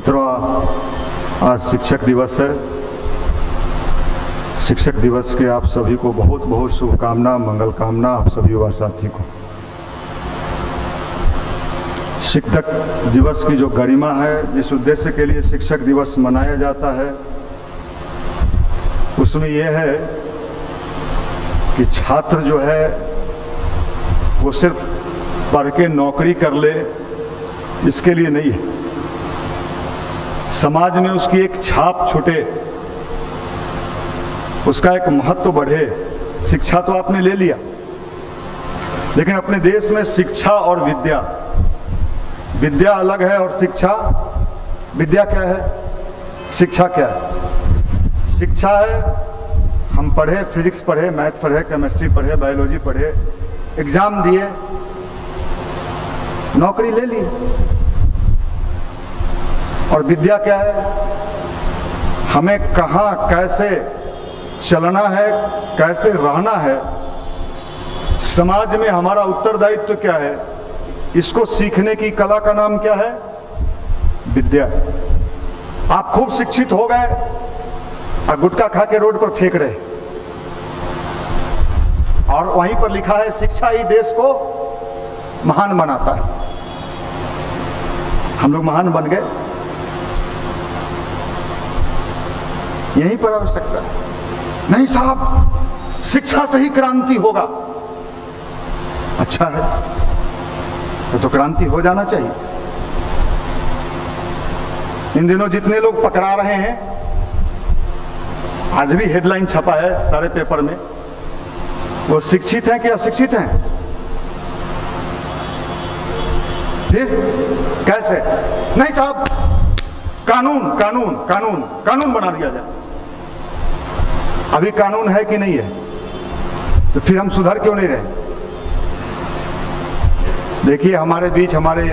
मित्रों, आज शिक्षक दिवस है। शिक्षक दिवस के आप सभी को बहुत बहुत शुभकामना, मंगल कामना आप सभी युवा साथी को। शिक्षक दिवस की जो गरिमा है, जिस उद्देश्य के लिए शिक्षक दिवस मनाया जाता है, उसमें यह है कि छात्र जो है वो सिर्फ पढ़ के नौकरी कर ले, इसके लिए नहीं है। समाज में उसकी एक छाप छूटे, उसका एक महत्व बढ़े। शिक्षा तो आपने ले लिया, लेकिन अपने देश में शिक्षा और विद्या, विद्या अलग है और शिक्षा, विद्या क्या है, शिक्षा क्या है? शिक्षा है हम पढ़े, फिजिक्स पढ़े, मैथ पढ़े, केमिस्ट्री पढ़े, बायोलॉजी पढ़े, एग्जाम दिए, नौकरी ले ली। और विद्या क्या है? हमें कहाँ कैसे चलना है, कैसे रहना है, समाज में हमारा उत्तरदायित्व क्या है, इसको सीखने की कला का नाम क्या है? विद्या। आप खूब शिक्षित हो गए और गुटखा खा के रोड पर फेंक रहे, और वहीं पर लिखा है शिक्षा ही देश को महान बनाता है। हम लोग महान बन गए, यहीं पर आवश्यकता है। नहीं साहब, शिक्षा से ही क्रांति होगा। अच्छा है, तो क्रांति हो जाना चाहिए। इन दिनों जितने लोग पकड़ा रहे हैं, आज भी हेडलाइन छपा है सारे पेपर में, वो शिक्षित हैं कि अशिक्षित हैं? फिर कैसे? नहीं साहब, कानून कानून कानून कानून बना दिया जाए। अभी कानून है कि नहीं है? तो फिर हम सुधर क्यों नहीं रहे? देखिए, हमारे बीच हमारे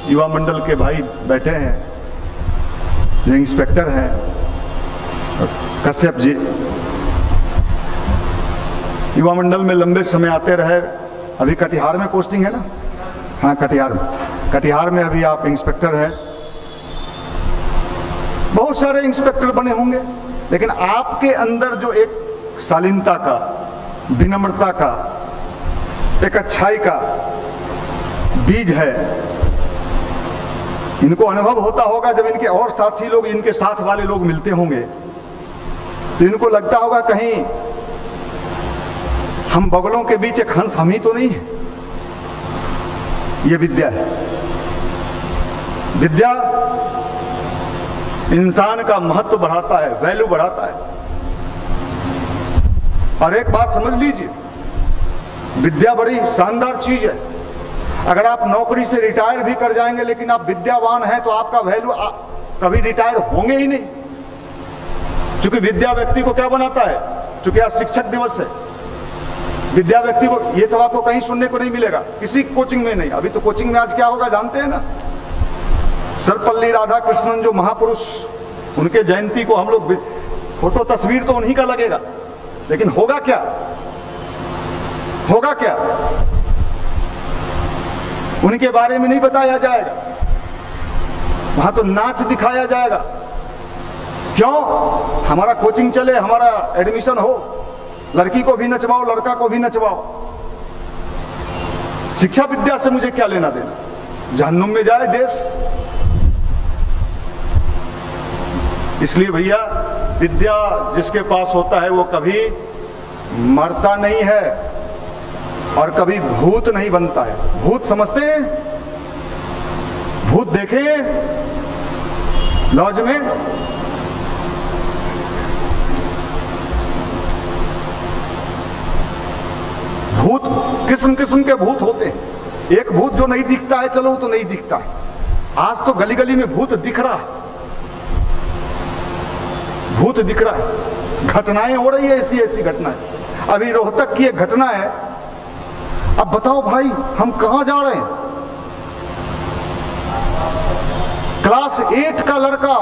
युवा मंडल के भाई बैठे हैं, जो इंस्पेक्टर हैं, कश्यप जी, युवा मंडल में लंबे समय आते रहे। अभी कटिहार में पोस्टिंग है ना? हाँ, कटिहार में अभी आप इंस्पेक्टर हैं। बहुत सारे इंस्पेक्टर बने होंगे, लेकिन आपके अंदर जो एक शालीनता का, विनम्रता का, एक अच्छाई का बीज है, इनको अनुभव होता होगा। जब इनके और साथी लोग, इनके साथ वाले लोग मिलते होंगे, तो इनको लगता होगा कहीं हम बगलों के बीच एक हंस हम ही तो नहीं है। ये विद्या है। विद्या इंसान का महत्व बढ़ाता है, वैल्यू बढ़ाता है। और एक बात समझ लीजिए, विद्या बड़ी शानदार चीज है। अगर आप नौकरी से रिटायर भी कर जाएंगे, लेकिन आप विद्यावान हैं, तो आपका वैल्यू कभी रिटायर होंगे ही नहीं। क्योंकि विद्या व्यक्ति को क्या बनाता है? क्योंकि आज शिक्षक दिवस है, विद्या व्यक्ति को, ये सब आपको कहीं सुनने को नहीं मिलेगा, किसी कोचिंग में नहीं। अभी तो कोचिंग में आज क्या होगा जानते हैं ना? सर्वपल्ली राधाकृष्णन जो महापुरुष, उनके जयंती को हम लोग फोटो तस्वीर तो उन्हीं का लगेगा, लेकिन होगा क्या? होगा क्या? उनके बारे में नहीं बताया जाएगा, वहां तो नाच दिखाया जाएगा। क्यों? हमारा कोचिंग चले, हमारा एडमिशन हो, लड़की को भी नचवाओ, लड़का को भी नचवाओ। शिक्षा विद्या से मुझे क्या लेना देना? जहन्नुम में जाए देश। इसलिए भैया, विद्या जिसके पास होता है वो कभी मरता नहीं है और कभी भूत नहीं बनता है। भूत समझते हैं? भूत देखे लॉज में? भूत किस्म किस्म के भूत होते हैं। एक भूत जो नहीं दिखता है, चलो तो नहीं दिखता है। आज तो गली गली में भूत दिख रहा है, भूत दिख रहा है। घटनाएं हो रही है, ऐसी ऐसी घटनाएं। अभी रोहतक की एक घटना है। अब बताओ भाई, हम कहां जा रहे हैं? क्लास 8 का लड़का,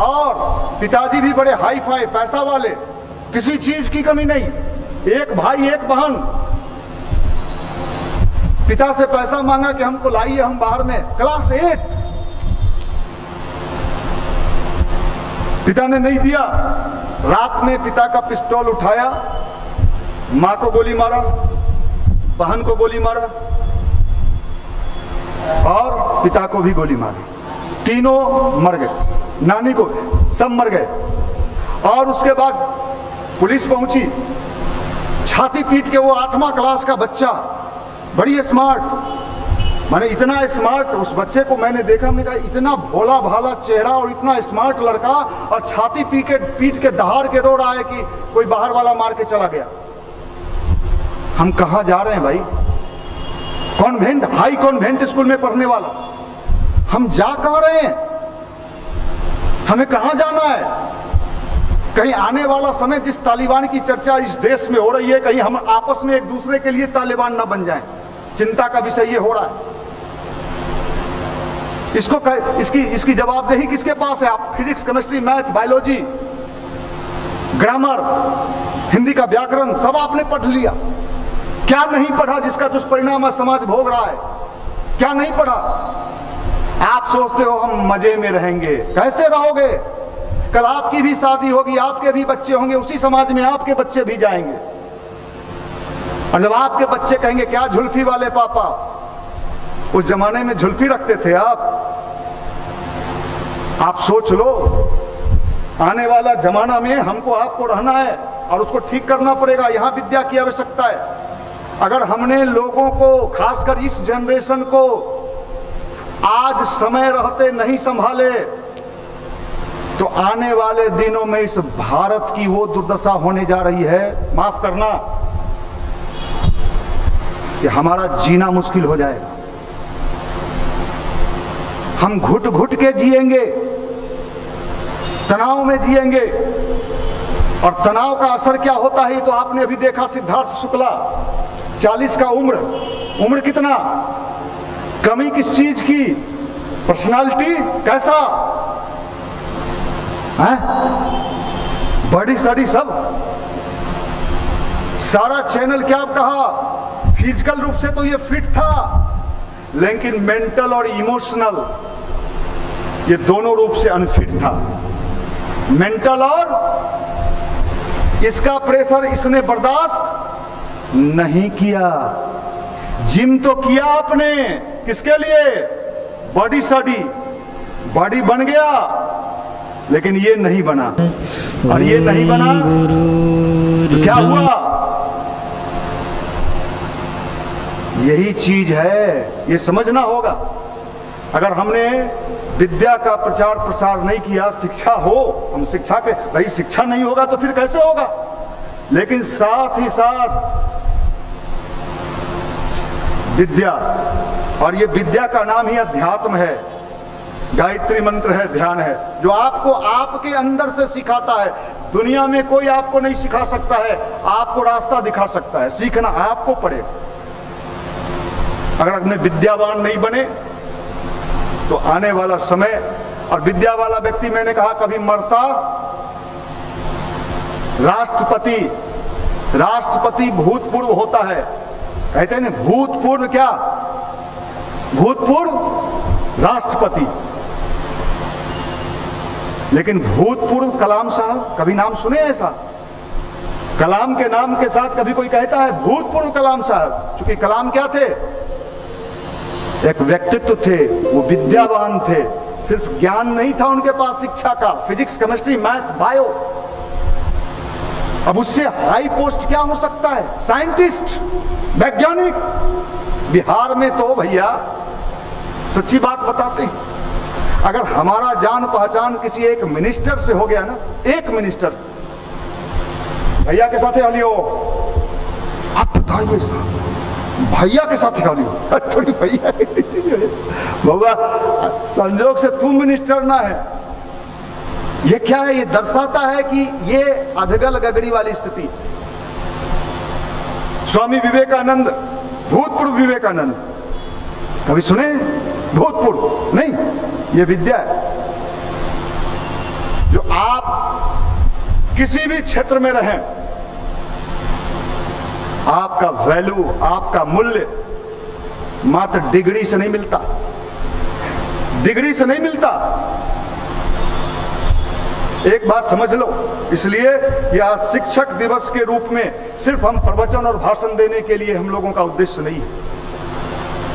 और पिताजी भी बड़े हाई फाई पैसा वाले, किसी चीज की कमी नहीं। एक भाई एक बहन, पिता से पैसा मांगा कि हमको लाइए, हम बाहर में, क्लास 8। पिता ने नहीं दिया। रात में पिता का पिस्तौल उठाया, मां को गोली मारा, बहन को गोली मारा और पिता को भी गोली मारी। तीनों मर गए, नानी को, सब मर गए। और उसके बाद पुलिस पहुंची, छाती पीट के वो 8वां क्लास का बच्चा, बड़ी स्मार्ट, मैंने इतना स्मार्ट उस बच्चे को मैंने देखा, मैंने कहा इतना भोला भाला चेहरा और इतना स्मार्ट लड़का, और छाती पीट के दहाड़ के रो रहा है कि कोई बाहर वाला मार के चला गया। हम कहां जा रहे हैं भाई? कॉन्वेंट, हाई कॉन्वेंट स्कूल में पढ़ने वाला, हम जा कहां रहे हैं? हमें कहां जाना है? कहीं आने वाला समय जिस तालिबान की चर्चा इस देश में हो रही है, कहीं हम आपस में एक दूसरे के लिए तालिबान ना बन जाएं, चिंता का विषय ये हो रहा है। इसकी जवाबदेही किसके पास है? आप physics, chemistry, math, biology, grammar, Hindi का व्याकरण सब आपने पढ़ लिया, क्या नहीं पढ़ा जिसका दुष्परिणाम समाज भोग रहा है? क्या नहीं पढ़ा? आप सोचते हो हम मजे में रहेंगे, कैसे रहोगे? कल आपकी भी शादी होगी, आपके भी बच्चे होंगे, उसी समाज में आपके बच्चे भी जाएंगे, और जब आपके बच्चे कहेंगे क्या झुल्फी वाले पापा, उस जमाने में झुल्फी रखते थे आप सोच लो, आने वाला जमाना में हमको आपको रहना है और उसको ठीक करना पड़ेगा। यहां विद्या की आवश्यकता है। अगर हमने लोगों को, खासकर इस जनरेशन को, आज समय रहते नहीं संभाले तो आने वाले दिनों में इस भारत की वो दुर्दशा होने जा रही है, माफ करना, कि हमारा जीना मुश्किल हो जाएगा। हम घुट घुट के जिएंगे, तनाव में जिएंगे, और तनाव का असर क्या होता है तो आपने अभी देखा। सिद्धार्थ शुक्ला, 40 का उम्र कितना, कमी किस चीज की, पर्सनालिटी कैसा है, बॉडी स्टडी सब, सारा चैनल क्या कहा, फिजिकल रूप से तो ये फिट था, लेकिन मेंटल और इमोशनल ये दोनों रूप से अनफिट था। मेंटल और इसका प्रेशर इसने बर्दाश्त नहीं किया। जिम तो किया आपने, किसके लिए, बॉडी स्टडी, बॉडी बन गया, लेकिन ये नहीं बना, और ये नहीं बना तो क्या हुआ? यही चीज है, ये समझना होगा। अगर हमने विद्या का प्रचार प्रसार नहीं किया, शिक्षा हो, हम शिक्षा के, भाई शिक्षा नहीं होगा तो फिर कैसे होगा? लेकिन साथ ही साथ विद्या, और ये विद्या का नाम ही अध्यात्म है, गायत्री मंत्र है, ध्यान है, जो आपको आपके अंदर से सिखाता है। दुनिया में कोई आपको नहीं सिखा सकता है, आपको रास्ता दिखा सकता है, सीखना आपको पड़ेगा। अगर अपने विद्यावान नहीं बने तो आने वाला समय, और विद्या वाला व्यक्ति मैंने कहा कभी मरता, राष्ट्रपति भूतपूर्व होता है, कहते हैं ना भूतपूर्व, क्या भूतपूर्व राष्ट्रपति, लेकिन भूतपूर्व कलाम साहब, कभी नाम सुने ऐसा? कलाम के नाम के साथ कभी कोई कहता है भूतपूर्व कलाम साहब? चूंकि कलाम क्या थे, एक व्यक्तित्व थे, वो विद्यावान थे, सिर्फ ज्ञान नहीं था उनके पास शिक्षा का, फिजिक्स, केमिस्ट्री, मैथ, बायो। अब उससे हाई पोस्ट क्या हो सकता है? साइंटिस्ट, वैज्ञानिक। बिहार में तो भैया सच्ची बात बताते हैं, अगर हमारा जान पहचान किसी एक मिनिस्टर से हो गया ना, एक मिनिस्टर, भैया के साथ हलियो, आप बताइए साहब, भैया के साथ हलियो, थोड़ी भैया बाबा, संजोग से तुम मिनिस्टर ना है, ये क्या है? ये दर्शाता है कि ये अधगल गगड़ी वाली स्थिति। स्वामी विवेकानंद, भूतपूर्व विवेकानंद, कभी सुने? भूतपूर्व नहीं, ये विद्या है जो आप किसी भी क्षेत्र में रहें, आपका वैल्यू, आपका मूल्य मात्र डिग्री से नहीं मिलता, डिग्री से नहीं मिलता। एक बात समझ लो, इसलिए यह शिक्षक दिवस के रूप में सिर्फ हम प्रवचन और भाषण देने के लिए हम लोगों का उद्देश्य नहीं है।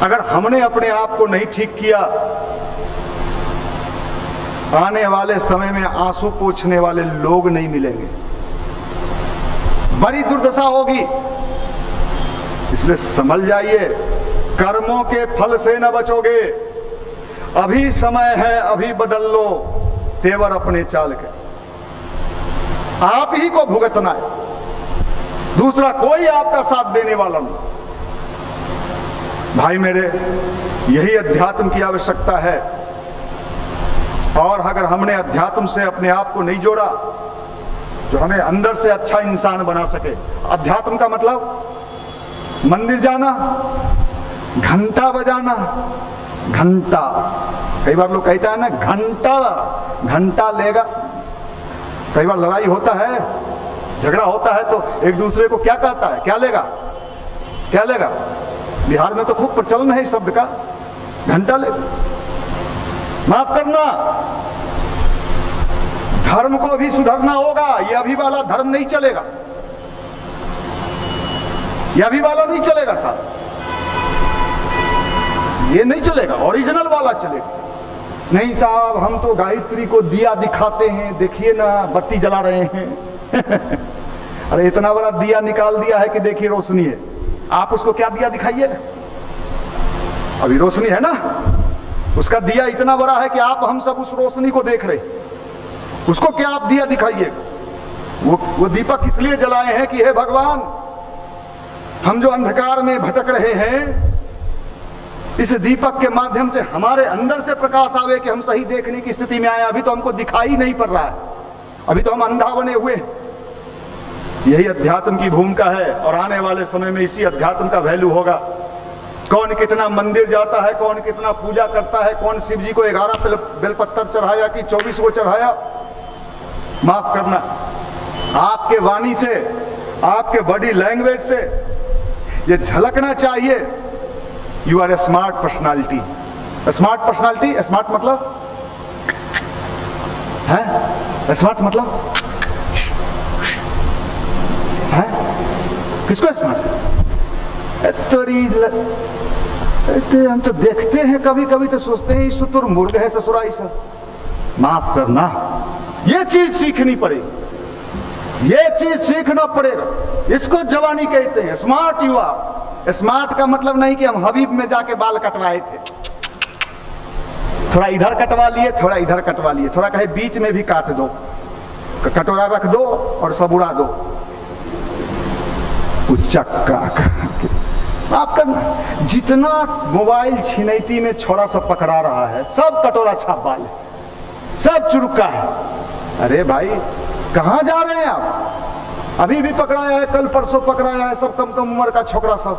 अगर हमने अपने आप को नहीं ठीक किया, आने वाले समय में आंसू पोंछने वाले लोग नहीं मिलेंगे, बड़ी दुर्दशा होगी। इसलिए संभल जाइए, कर्मों के फल से न बचोगे। अभी समय है, अभी बदल लो तेवर अपने चाल के। आप ही को भुगतना है, दूसरा कोई आपका साथ देने वाला नहीं। भाई मेरे, यही अध्यात्म की आवश्यकता है। और अगर हमने अध्यात्म से अपने आप को नहीं जोड़ा जो हमें अंदर से अच्छा इंसान बना सके। अध्यात्म का मतलब मंदिर जाना, घंटा बजाना, घंटा, कई बार लोग कहता है ना घंटा लेगा। कई बार लड़ाई होता है, झगड़ा होता है तो एक दूसरे को क्या कहता है, क्या लेगा, क्या लेगा। बिहार में तो खूब प्रचलन है इस शब्द का, घंटा लेगा। माफ करना, धर्म को भी सुधरना होगा। यह अभी वाला धर्म नहीं चलेगा, यह अभी वाला नहीं चलेगा साहब, ये नहीं चलेगा, ओरिजिनल वाला चलेगा। नहीं साहब, हम तो गायत्री को दिया दिखाते हैं, देखिए ना बत्ती जला रहे हैं। अरे इतना बड़ा दिया निकाल दिया है कि देखिए रोशनी है, आप उसको क्या दिया दिखाइएगा। अभी रोशनी है ना, उसका दिया इतना बड़ा है कि आप हम सब उस रोशनी को देख रहे, उसको क्या आप दिया दिखाइएगा। वो दीपक इसलिए जलाए हैं कि हे भगवान, हम जो अंधकार में भटक रहे हैं, इस दीपक के माध्यम से हमारे अंदर से प्रकाश आवे कि हम सही देखने की स्थिति में आए। अभी तो हमको दिखाई नहीं पड़ रहा है, अभी तो हम अंधा बने हुए। यही अध्यात्म की भूमिका है और आने वाले समय में इसी अध्यात्म का वैल्यू होगा। कौन कितना मंदिर जाता है, कौन कितना पूजा करता है, कौन शिव जी को 11 बेलपत्तर चढ़ाया कि 24 को चढ़ाया। माफ करना, आपके वाणी से, आपके बॉडी लैंग्वेज से ये झलकना चाहिए, you are a smart personality. Smart personality, smart मतलब है, स्मार्ट मतलब है, किसको स्मार्ट? थोड़ी हम तो देखते हैं कभी कभी तो सोचते हैं शुतुर मुर्ग है ससुराई सा। माफ करना, ये चीज सीखनी पड़ेगी, ये चीज सीखना पड़ेगा। इसको जवानी कहते हैं, स्मार्ट युवा। स्मार्ट का मतलब नहीं कि हम हबीब में जाके बाल कटवाए थे, थोड़ा इधर कटवा लिए, थोड़ा इधर कटवा लिए, थोड़ा कहे बीच में भी काट दो, कटोरा रख दो और सब उड़ा दो। आप करना, जितना मोबाइल छिनैती में छोरा सब पकड़ा रहा है, सब कटोरा छाप बाल है, सब चुरुक्का है। अरे भाई कहां जा रहे हैं आप? अभी भी पकड़ाया है, कल परसों पकड़ाया है, सब कम कम उम्र का छोकरा सब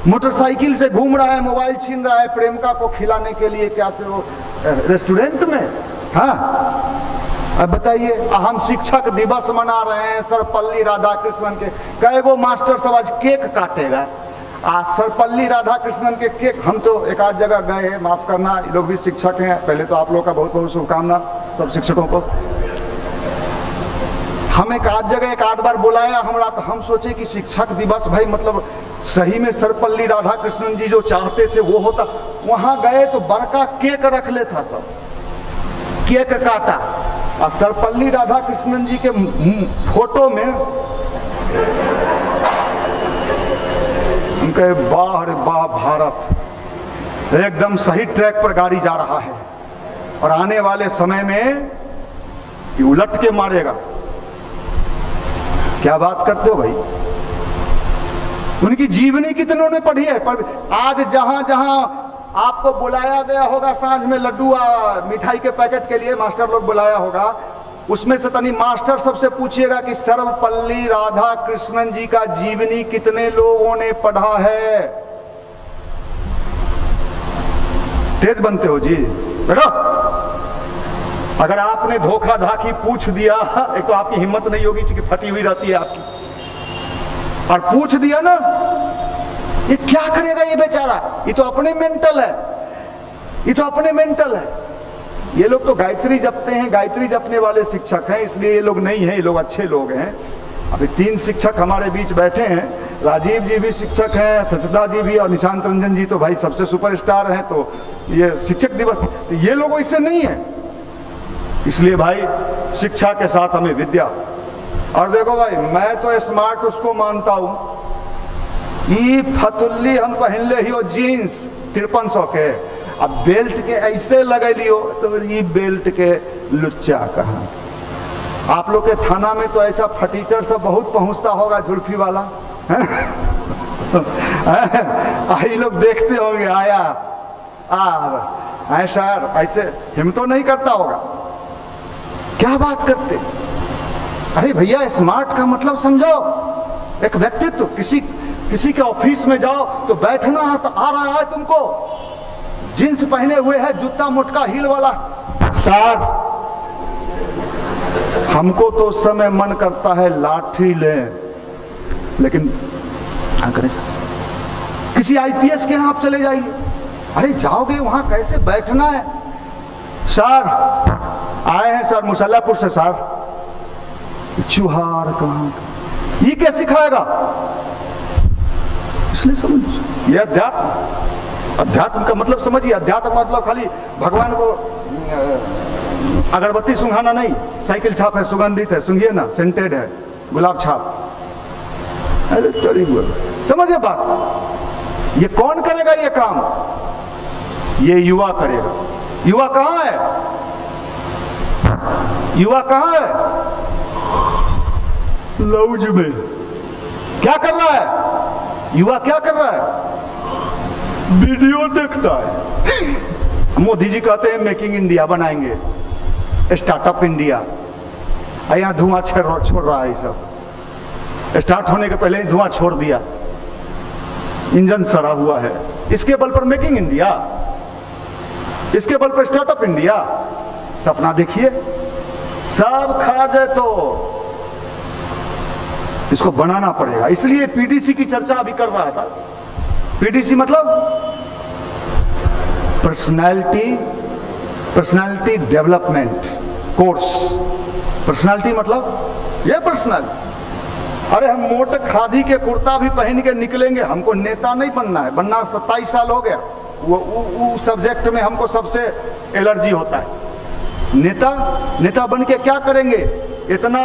मोटरसाइकिल से घूम रहा है, मोबाइल छीन रहा है प्रेमिका को खिलाने के लिए, क्या वो रेस्टोरेंट में। हाँ अब बताइए, हम शिक्षक दिवस मना रहे हैं, सर्वपल्ली राधाकृष्णन के कई गो मास्टर सब आज केक काटेगा। आज सर्वपल्ली राधाकृष्णन के केक, हम तो एक आध जगह गए हैं, माफ करना, ये लोग भी शिक्षक हैं, पहले तो आप लोगों का बहुत बहुत शुभकामना सब शिक्षकों को। हम एक आध जगह एक आध बार बुलाया हमरा, तो हम सोचे कि शिक्षक दिवस भाई मतलब सही में सर्वपल्ली राधाकृष्णन जी जो चाहते थे वो होता। वहां गए तो बड़का केक रख ले था, सब केक काटा और सर्वपल्ली राधाकृष्णन जी के फोटो में उनके वाह रे वाह भारत, एकदम सही ट्रैक पर गाड़ी जा रहा है और आने वाले समय में ये उलट के मारेगा। क्या बात करते हो भाई? उनकी जीवनी कितनों ने पढ़ी है, पर आज जहां जहां आपको बुलाया गया होगा सांझ में लड्डू मिठाई के पैकेट के लिए मास्टर लोग बुलाया होगा, उसमें से तनी मास्टर सबसे पूछिएगा कि सर्वपल्ली राधाकृष्णन जी का जीवनी कितने लोगों ने पढ़ा है। तेज बनते हो जी, बैठो। अगर आपने धोखा धाखी पूछ दिया, एक तो आपकी हिम्मत नहीं होगी क्योंकि फटी हुई रहती है आपकी, और पूछ दिया ना, ये क्या करेगा ये बेचारा, ये तो अपने मेंटल है, ये तो अपने मेंटल है, ये लोग तो गायत्री जपते हैं, गायत्री जपने वाले शिक्षक हैं, इसलिए ये लोग नहीं हैं, ये लोग अच्छे लोग हैं। अभी 3 शिक्षक हमारे बीच बैठे हैं, राजीव जी भी शिक्षक हैं, सचदा जी भी, और निशांत रंजन जी तो भाई सबसे सुपरस्टार हैं। तो ये शिक्षक दिवस, तो ये लोग इससे नहीं है। इसलिए भाई शिक्षा के साथ हमें विद्या। और देखो भाई, मैं तो स्मार्ट उसको मानता हूं, ये फतुल्ली हम पहन ले ही हो जीन्स 5300 के, अब बेल्ट के ऐसे लगे लियो तो ये बेल्ट के लुच्चा कहाँ। आप लोग के थाना में तो ऐसा फटीचर सब बहुत पहुंचता होगा, जुल्फी वाला आई लोग देखते होंगे, आया ऐसा ऐसे हिम्मत तो नहीं करता होगा, क्या बात करते। अरे भैया, स्मार्ट का मतलब समझो, एक व्यक्तित्व। किसी के ऑफिस में जाओ तो बैठना आ रहा है तुमको, जींस पहने हुए है, जूता मोटका हील वाला। साहब, हमको तो उस समय मन करता है लाठी ले, लेकिन क्या करें, किसी आईपीएस के यहां आप चले जाइए, अरे जाओगे वहां कैसे बैठना है। सर आए हैं सर मुसल्लापुर से, सर चुहार कहां, ये क्या सिखाएगा। इसलिए समझ, ये अध्यात्म का मतलब समझिए। अध्यात्म मतलब खाली भगवान को अगरबत्ती सुंघाना नहीं, साइकिल छाप है, सुगंधित है, सुंघिए ना, सेंटेड है, गुलाब छाप। अरे समझिए बात। ये कौन करेगा ये काम, ये युवा करेगा। युवा कहां है, युवा कहां है, लौज में। क्या कर रहा है युवा, क्या कर रहा है, वीडियो देखता है। मोदी जी कहते हैं मेकिंग इंडिया बनाएंगे, स्टार्टअप इंडिया, यहाँ धुआं छोड़ रहा है। सब स्टार्ट होने के पहले ही धुआं छोड़ दिया, इंजन सड़ा हुआ है। इसके बल पर मेकिंग इंडिया, इसके बल पर स्टार्टअप इंडिया। सपना देखिए, सब खा जाए तो इसको बनाना पड़ेगा। इसलिए पीडीसी की चर्चा अभी कर रहा था। पीडीसी मतलब पर्सनालिटी डेवलपमेंट कोर्स। पर्सनालिटी मतलब ये पर्सनालिटी। अरे हम मोटे खादी के कुर्ता भी पहन के निकलेंगे, हमको नेता नहीं बनना है। बनना 27 साल हो गया, वो सब्जेक्ट में हमको सबसे एलर्जी होता है। नेता बन के क्या करेंगे। इतना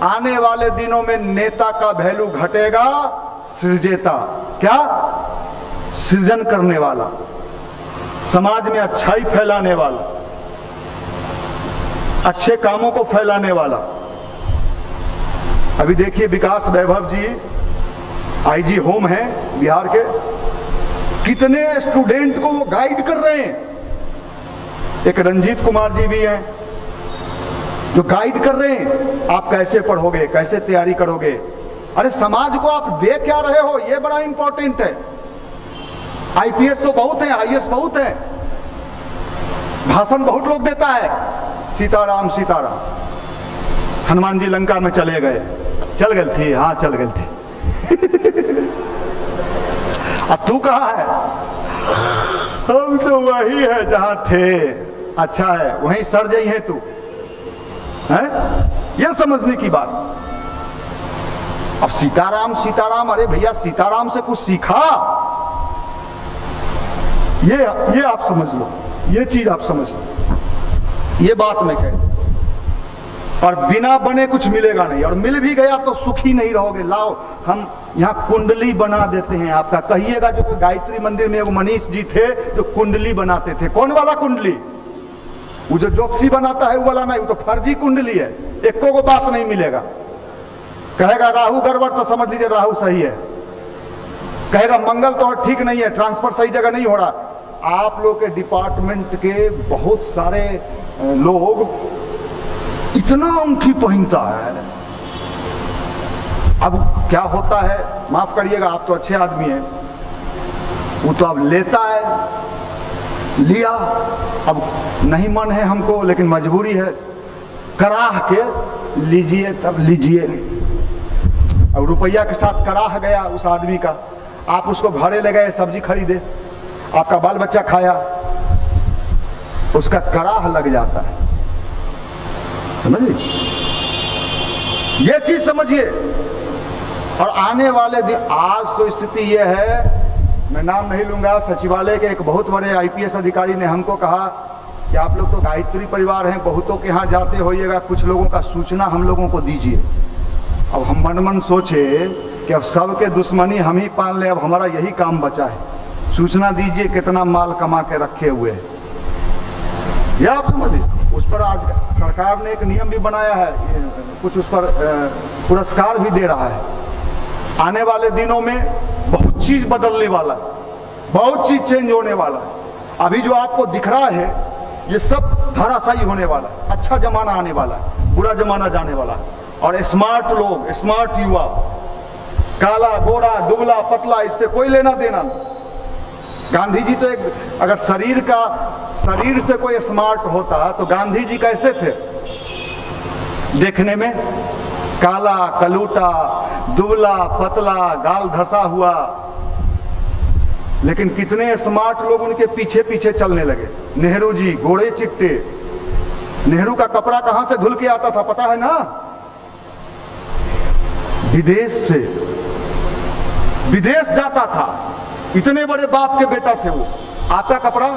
आने वाले दिनों में नेता का वैल्यू घटेगा। सृजेता, क्या सृजन करने वाला, समाज में अच्छाई फैलाने वाला, अच्छे कामों को फैलाने वाला। अभी देखिए विकास वैभव जी आईजी होम हैं बिहार के, कितने स्टूडेंट को वो गाइड कर रहे हैं। एक रंजीत कुमार जी भी हैं जो गाइड कर रहे हैं, आप कैसे पढ़ोगे, कैसे तैयारी करोगे। अरे समाज को आप दे क्या रहे हो, ये बड़ा इंपॉर्टेंट है। आईपीएस तो बहुत है, आईएएस बहुत है, भाषण बहुत लोग देता है, सीताराम सीताराम। हनुमान जी लंका में चले गए, चल गई थी, हाँ चल गई थी। अब तू कहाँ है, हम तो वही है जहां थे। अच्छा है, वहीं सड़ जाई है तू, है यह समझने की बात। अब सीताराम सीताराम, अरे भैया सीताराम से कुछ सीखा, ये आप समझ लो, ये चीज आप समझ लो, ये बात मैं कह। और बिना बने कुछ मिलेगा नहीं, और मिल भी गया तो सुखी नहीं रहोगे। लाओ हम यहाँ कुंडली बना देते हैं आपका। कहिएगा जो गायत्री मंदिर में वो मनीष जी थे जो कुंडली बनाते थे। कौन वाला कुंडली, वो जो ज्योतिषी बनाता है वो वाला नहीं, वो तो फर्जी कुंडली है, एको को बात नहीं मिलेगा। कहेगा राहु गड़बड़ तो समझ लीजिए राहु सही है, कहेगा मंगल तो ठीक नहीं है, ट्रांसफर सही जगह नहीं हो रहा। आप लोग के डिपार्टमेंट के बहुत सारे लोग इतना अंगूठी पहनता है। अब क्या होता है, माफ करिएगा, आप तो अच्छे आदमी हैं, वो तो अब लेता है, लिया, अब नहीं मन है हमको लेकिन मजबूरी है, कराह के लीजिए, तब लीजिए। अब रुपया के साथ कराह गया उस आदमी का, आप उसको घरे ले गए, सब्जी खरीदे, आपका बाल बच्चा खाया, उसका कराह लग जाता है। समझिए, ये चीज समझिए। और आने वाले दिन, आज तो स्थिति ये है, मैं नाम नहीं लूंगा, सचिवालय के एक बहुत बड़े आईपीएस अधिकारी ने हमको कहा कि आप लोग तो गायत्री परिवार हैं, बहुतों के यहाँ जाते होइएगा, कुछ लोगों का सूचना हम लोगों को दीजिए। अब हम मन मन सोचे कि अब सबके दुश्मनी हम ही पाल ले, अब हमारा यही काम बचा है, सूचना दीजिए कितना माल कमा के रखे हुए हैं। यह आप समझिए। उस पर आज सरकार ने एक नियम भी बनाया है, कुछ उस पर पुरस्कार भी दे रहा है। आने वाले दिनों में बहुत चीज बदलने वाला है, बहुत चीज चेंज होने वाला है। अभी जो आपको दिख रहा है ये सब धराशायी होने वाला है। अच्छा जमाना आने वाला है, बुरा जमाना जाने वाला है। और स्मार्ट लोग, स्मार्ट युवा, काला गोरा दुबला पतला, इससे कोई लेना देना नहीं। गांधी जी तो एक, अगर शरीर से कोई स्मार्ट होता तो गांधी जी कैसे थे देखने में? काला कलूटा, दुबला पतला, गाल धसा हुआ, लेकिन कितने स्मार्ट लोग उनके पीछे पीछे चलने लगे। नेहरू जी गोरे चिट्टे, नेहरू का कपड़ा कहां से धुल के आता था पता है ना? विदेश से, विदेश जाता था। इतने बड़े बाप के बेटा थे वो। आपका कपड़ा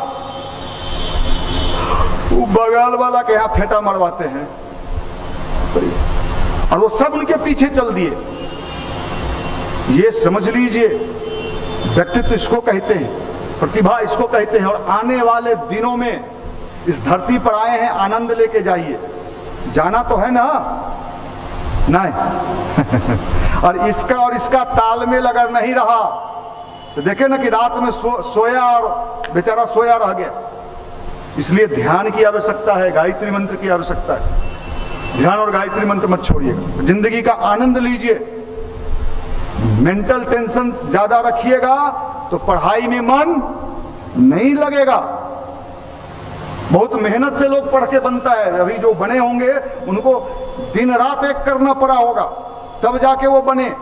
वो बंगाल वाला के यहाँ फेंटा मरवाते हैं, और वो सब उनके पीछे चल दिए। ये समझ लीजिए, व्यक्तित्व इसको कहते हैं, प्रतिभा इसको कहते हैं। और आने वाले दिनों में इस धरती पर आए हैं, आनंद लेके जाइए। जाना तो है ना? नहीं। और इसका तालमेल अगर नहीं रहा तो देखे ना कि रात में सोया और बेचारा सोया रह गया। इसलिए ध्यान की आवश्यकता है, गायत्री मंत्र की आवश्यकता है। ध्यान और गायत्री मंत्र मत छोड़िएगा, जिंदगी का आनंद लीजिए। मेंटल टेंशन ज्यादा रखिएगा तो पढ़ाई में मन नहीं लगेगा। बहुत मेहनत से लोग पढ़ के बनता है, अभी जो बने होंगे उनको दिन रात एक करना पड़ा होगा तब जाके वो बने।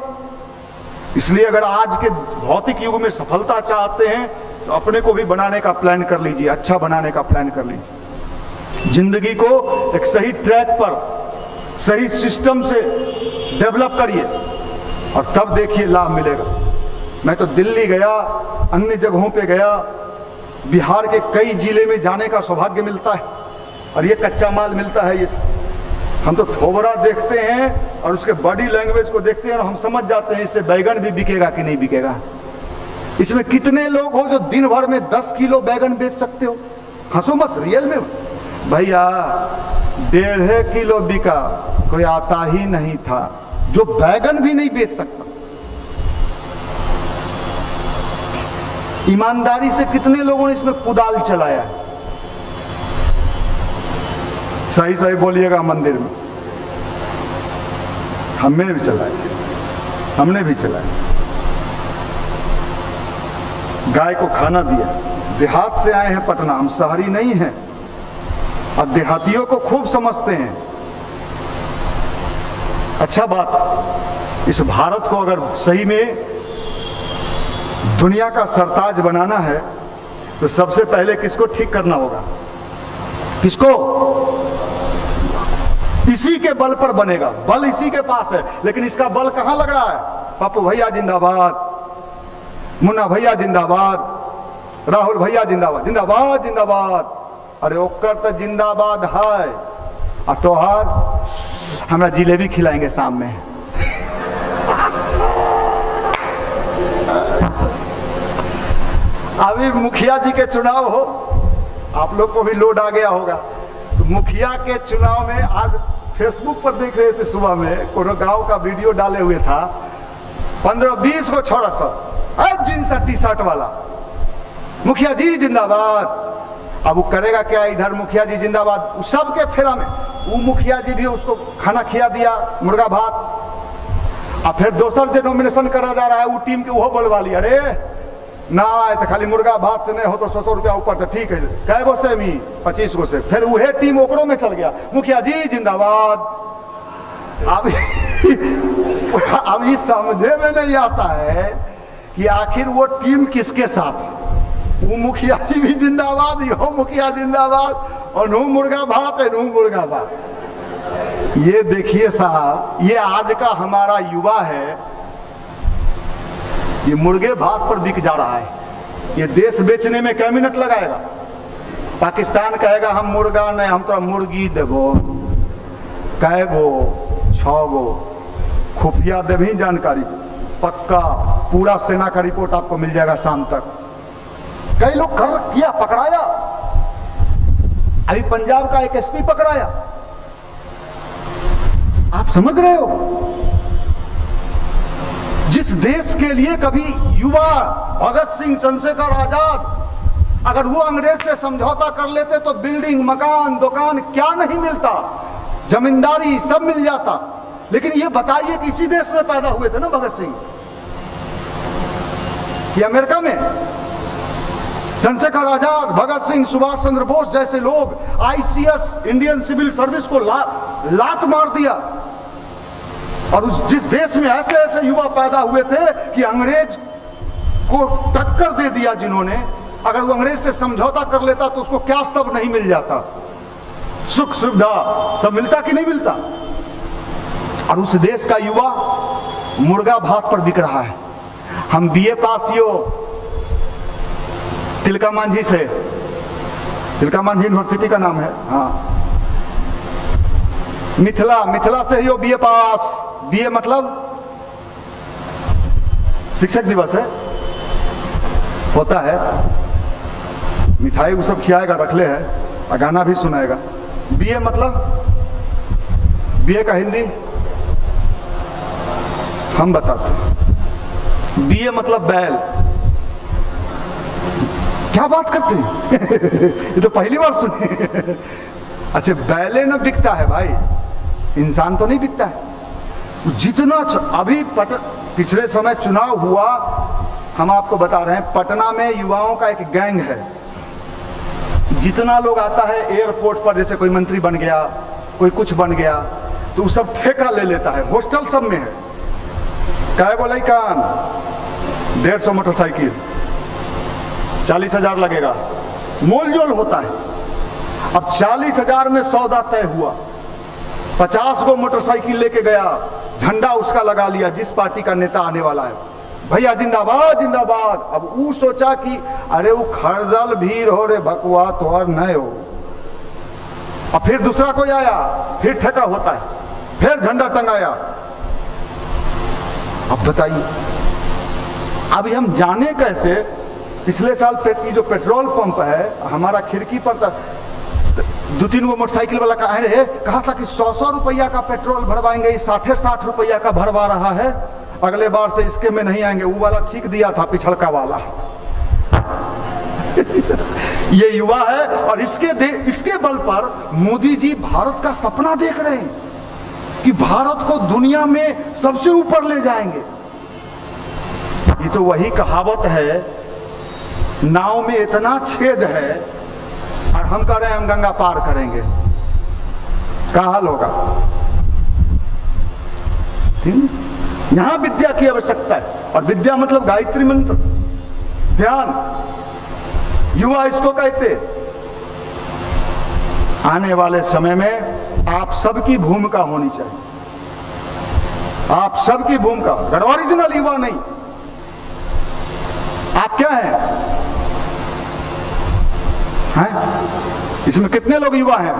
इसलिए अगर आज के भौतिक युग में सफलता चाहते हैं तो अपने को भी बनाने का प्लान कर लीजिए, अच्छा बनाने का प्लान कर लीजिए। जिंदगी को एक सही ट्रैक पर, सही सिस्टम से डेवलप करिए और तब देखिए लाभ मिलेगा। मैं तो दिल्ली गया, अन्य जगहों पे गया, बिहार के कई जिले में जाने का सौभाग्य मिलता है और ये कच्चा माल मिलता है। ये हम तो थोबरा देखते हैं और उसके बॉडी लैंग्वेज को देखते हैं और हम समझ जाते हैं इससे बैगन भी बिकेगा कि नहीं बिकेगा। इसमें कितने लोग हो जो दिन भर में 10 किलो बैगन बेच सकते हो? हंसो मत, रियल में भैया 1.5 किलो बिका, कोई आता ही नहीं था जो बैगन भी नहीं बेच सकता। ईमानदारी से कितने लोगों ने इसमें कुदाल चलाया है? सही सही बोलिएगा। मंदिर में हमने भी चलाया, हमने भी चलाया। गाय को खाना दिया। देहात से आए हैं पटना, हम शहरी नहीं हैं। अब देहातियों को खूब समझते हैं। अच्छा बात, इस भारत को अगर सही में दुनिया का सरताज बनाना है तो सबसे पहले किसको ठीक करना होगा? किसको? इसी के बल पर बनेगा। बल इसी के पास है, लेकिन इसका बल कहां लग रहा है? पप्पू भैया जिंदाबाद, मुन्ना भैया जिंदाबाद, राहुल भैया जिंदाबाद, जिंदाबाद जिंदाबाद। अरे ओकर तो जिंदाबाद है, और तोहार हमरा जिलेबी खिलाएंगे शाम में। अभी मुखिया जी के चुनाव हो, आप लोग को भी लोड आ गया होगा। तो मुखिया के चुनाव में आज फेसबुक पर देख रहे थे, सुबह में कोनो गांव का वीडियो डाले हुए था, 15-20 को छोड़ा सब जींस टी शर्ट वाला, मुखिया जी जिंदाबाद। अब वो करेगा क्या इधर? मुखिया जी जिंदाबाद, सबके फेरा में वो मुखिया जी भी उसको खाना खिला दिया, मुर्गा भात। अब फिर दोसर जो नॉमिनेशन करा जा रहा है वो टीम के वो बोलवा लिया, अरे ना तो खाली मुर्गा भात से नहीं हो तो 100 रुपया ऊपर से, ठीक है कै गो से? 25 गो से। फिर वह टीम ओकरों में चल गया, मुखिया जी जिंदाबाद। अब ये समझे में नहीं आता है कि आखिर वो टीम किसके साथ है। वो मुखिया जी भी जिंदाबाद, यो मुखिया जिंदाबाद, और नू मुर्गा भात है, नू मुर्गा भात। ये देखिए साहब, ये आज का हमारा युवा है, ये मुर्गे भात पर बिक जा रहा है। ये देश बेचने में क्या मिनट लगाएगा? पाकिस्तान कहेगा हम मुर्गा नहीं, हम तो मुर्गी देवो, कै गो, 6 गो, खुफिया देवी जानकारी, पक्का पूरा सेना का रिपोर्ट आपको मिल जाएगा शाम तक। कई लोग कर किया, पकड़ाया, अभी पंजाब का एक एसपी पकड़ाया। आप समझ रहे हो? जिस देश के लिए कभी युवा भगत सिंह, चंद्रशेखर आजाद, अगर वो अंग्रेज से समझौता कर लेते तो बिल्डिंग, मकान, दुकान क्या नहीं मिलता, जमींदारी सब मिल जाता। लेकिन ये बताइए कि इसी देश में पैदा हुए थे ना भगत सिंह, कि अमेरिका में? चंद्रशेखर आजाद, भगत सिंह, सुभाष चंद्र बोस जैसे लोग आईसीएस, इंडियन सिविल सर्विस को लात मार दिया। और उस जिस देश में ऐसे ऐसे युवा पैदा हुए थे कि अंग्रेज को टक्कर दे दिया जिन्होंने, अगर वो अंग्रेज से समझौता कर लेता तो उसको क्या सब नहीं मिल जाता, सुख सुविधा सब मिलता कि नहीं मिलता। और उस देश का युवा मुर्गा भात पर बिक रहा है। हम बीए पास ही हो तिलका मांझी से, तिलका मांझी यूनिवर्सिटी का नाम है, हाँ, मिथिला से ही हो बीए पास। बीए मतलब शिक्षक दिवस है, होता है, मिठाई वो सब खिलाएगा, रखले है, और गाना भी सुनाएगा। बीए मतलब, बीए का हिंदी हम बताते हैं। बीए मतलब बैल। क्या बात करते हैं? ये तो पहली बार सुनी। अच्छा, बैले न बिकता है भाई, इंसान तो नहीं बिकता है। जितना अभी पिछले समय चुनाव हुआ, हम आपको बता रहे हैं, पटना में युवाओं का एक गैंग है। जितना लोग आता है एयरपोर्ट पर, जैसे कोई मंत्री बन गया, कोई कुछ बन गया, तो सब ठेका ले लेता है। हॉस्टल सब में है, काय बोला कान 150 मोटरसाइकिल, 40,000 लगेगा, मोल जोल होता है। अब 40,000 में सौदा तय हुआ, 50 को मोटरसाइकिल लेके गया, झंडा उसका लगा लिया जिस पार्टी का नेता आने वाला है, भैया जिंदाबाद जिंदाबाद। अब वो सोचा कि अरे वो खरदल भीड़ हो रे भकुआ तोहर नहीं हो। अब फिर दूसरा कोई आया, फिर ठेका होता है, फिर झंडा टंगाया। अब बताइए, अभी हम जाने कैसे? पिछले साल जो पेट्रोल पंप है हमारा खिड़की पर था, 2-3 गो मोटरसाइकिल वाला कहा था कि 100 रुपया का पेट्रोल भरवाएंगे, 60 रुपया का भरवा रहा है, अगले बार से इसके में नहीं आएंगे। वो वाला ठीक दिया था, पिछड़का वाला। ये युवा है, और इसके बल पर मोदी जी भारत का सपना देख रहे हैं कि भारत को दुनिया में सबसे ऊपर ले जाएंगे। ये तो वही कहावत है, नाव में इतना छेद है और हम कह रहे हैं हम गंगा पार करेंगे, क्या हाल होगा? यहां विद्या की आवश्यकता है, और विद्या मतलब गायत्री मंत्र, ध्यान। युवा इसको कहते। आने वाले समय में आप सबकी भूमिका होनी चाहिए, आप सबकी भूमिका, ओरिजिनल युवा नहीं। आप क्या हैं? हैं? इसमें कितने लोग युवा हैं?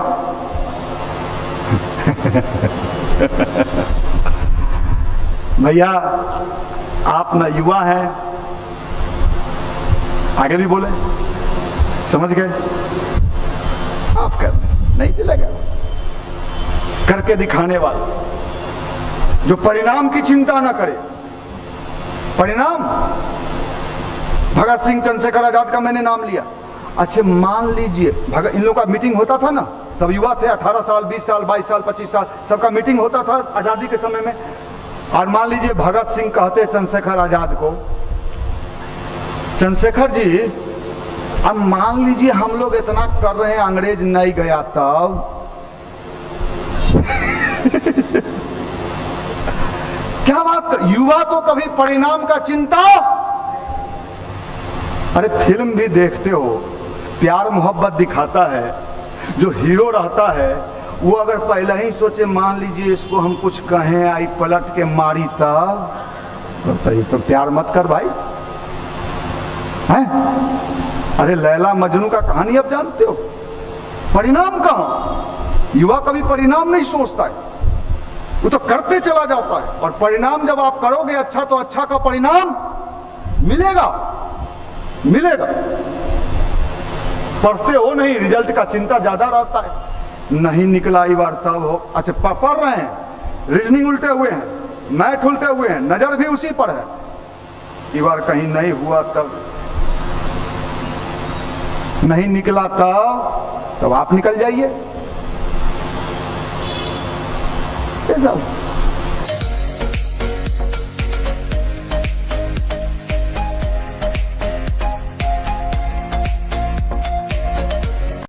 भैया आप ना युवा हैं, आगे भी बोले, समझ गए? आप कर नहीं चलेगा, करके दिखाने वाला, जो परिणाम की चिंता ना करे। परिणाम, भगत सिंह, चंद्रशेखर आजाद का मैंने नाम लिया। अच्छा, मान लीजिए इन लोगों का मीटिंग होता था ना, सब युवा थे, 18 साल, 20 साल, 22 साल, 25 साल, सबका मीटिंग होता था आजादी के समय में। और मान लीजिए भगत सिंह कहते चंद्रशेखर आजाद को, चंद्रशेखर जी अब मान लीजिए हम लोग इतना कर रहे हैं, अंग्रेज नहीं गया तब क्या बात कर? युवा तो कभी परिणाम का चिंता, अरे फिल्म भी देखते हो, प्यार मोहब्बत दिखाता है, जो हीरो रहता है वो अगर पहले ही सोचे मान लीजिए इसको हम कुछ कहें आई पलट के मारी तब तो प्यार मत कर भाई हैं? अरे लैला मजनू का कहानी अब जानते हो, परिणाम कहां? युवा कभी परिणाम नहीं सोचता है, वो तो करते चला जाता है, और परिणाम जब आप करोगे अच्छा तो अच्छा का परिणाम मिलेगा मिलेगा। पढ़ते हो नहीं, रिजल्ट का चिंता ज्यादा रहता है, नहीं निकला ई बार तब हो, अच्छा पढ़ रहे हैं, रीजनिंग उल्टे हुए हैं, मैथ उल्टे हुए हैं, नजर भी उसी पर है, ई बार कहीं नहीं हुआ तब, नहीं निकला तब आप निकल जाइए। ये सब